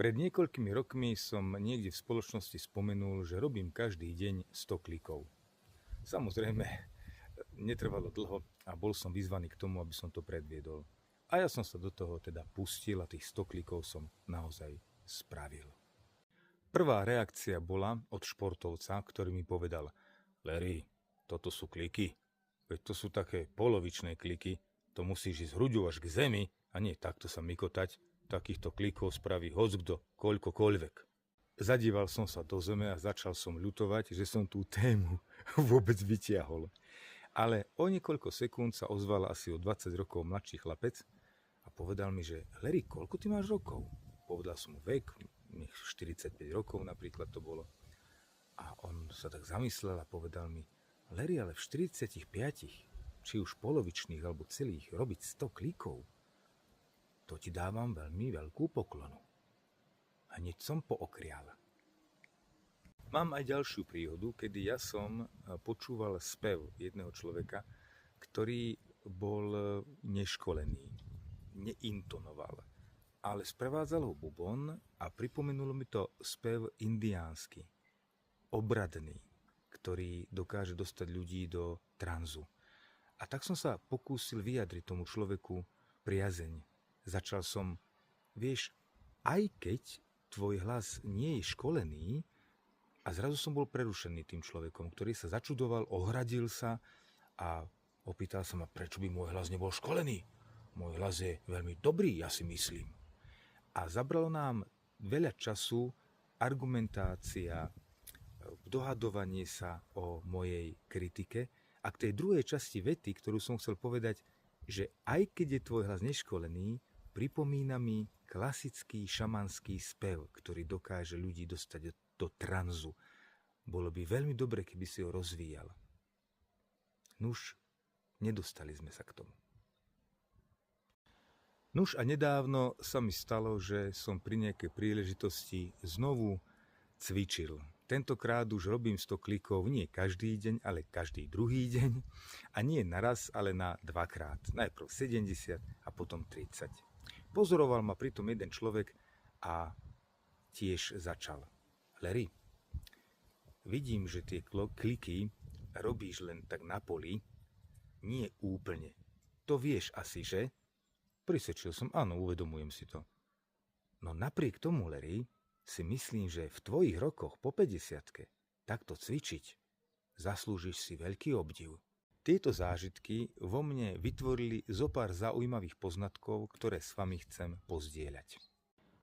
Pred niekoľkými rokmi som niekde v spoločnosti spomenul, že robím každý deň 100 klikov. Samozrejme, netrvalo dlho a bol som vyzvaný k tomu, aby som to predviedol. A ja som sa do toho teda pustil a tých 100 klikov som naozaj spravil. Prvá reakcia bola od športovca, ktorý mi povedal: Larry, toto sú kliky, veď to sú také polovičné kliky, to musíš ísť hruďou až k zemi a nie takto sa mykotať, takýchto klikov spraví hockdo, koľkokoľvek. Zadíval som sa do zeme a začal som ľutovať, že som tú tému vôbec vytiahol. Ale o niekoľko sekúnd sa ozval asi o 20 rokov mladší chlapec a povedal mi, že Larry, koľko ty máš rokov? Povedal som mu vek, 45 rokov napríklad to bolo. A on sa tak zamyslel a povedal mi: Larry, ale v 45, či už polovičných alebo celých, robiť 100 klikov, to ti dávam veľmi veľkú poklonu. A hneď som pookrial. Mám aj ďalšiu príhodu, kedy ja som počúval spev jedného človeka, ktorý bol neškolený, neintonoval, ale sprevádzal ho bubon a pripomenulo mi to spev indiánsky, obradný, ktorý dokáže dostať ľudí do tranzu. A tak som sa pokúsil vyjadriť tomu človeku priazeň. Začal som: vieš, aj keď tvoj hlas nie je školený, a zrazu som bol prerušený tým človekom, ktorý sa začudoval, ohradil sa a opýtal sa ma, prečo by môj hlas nebol školený. Môj hlas je veľmi dobrý, ja si myslím. A zabralo nám veľa času argumentácia, dohadovanie sa o mojej kritike a k tej druhej časti vety, ktorú som chcel povedať, že aj keď je tvoj hlas neškolený, pripomína mi klasický šamanský spev, ktorý dokáže ľudí dostať do tranzu. Bolo by veľmi dobre, keby si ho rozvíjal. Nuž, nedostali sme sa k tomu. Nuž a nedávno sa mi stalo, že som pri nejakej príležitosti znovu cvičil. Tentokrát už robím 100 klikov nie každý deň, ale každý druhý deň. A nie naraz, ale na dvakrát. Najprv 70 a potom 30. Pozoroval ma pritom jeden človek a tiež začal: Larry, vidím, že tie kliky robíš len tak na poli, nie úplne. To vieš asi, že? Prisvedčil som: áno, uvedomujem si to. No napriek tomu, Larry, si myslím, že v tvojich rokoch po 50-ke takto cvičiť zaslúžiš si veľký obdiv. Tieto zážitky vo mne vytvorili zopár zaujímavých poznatkov, ktoré s vami chcem pozdieľať.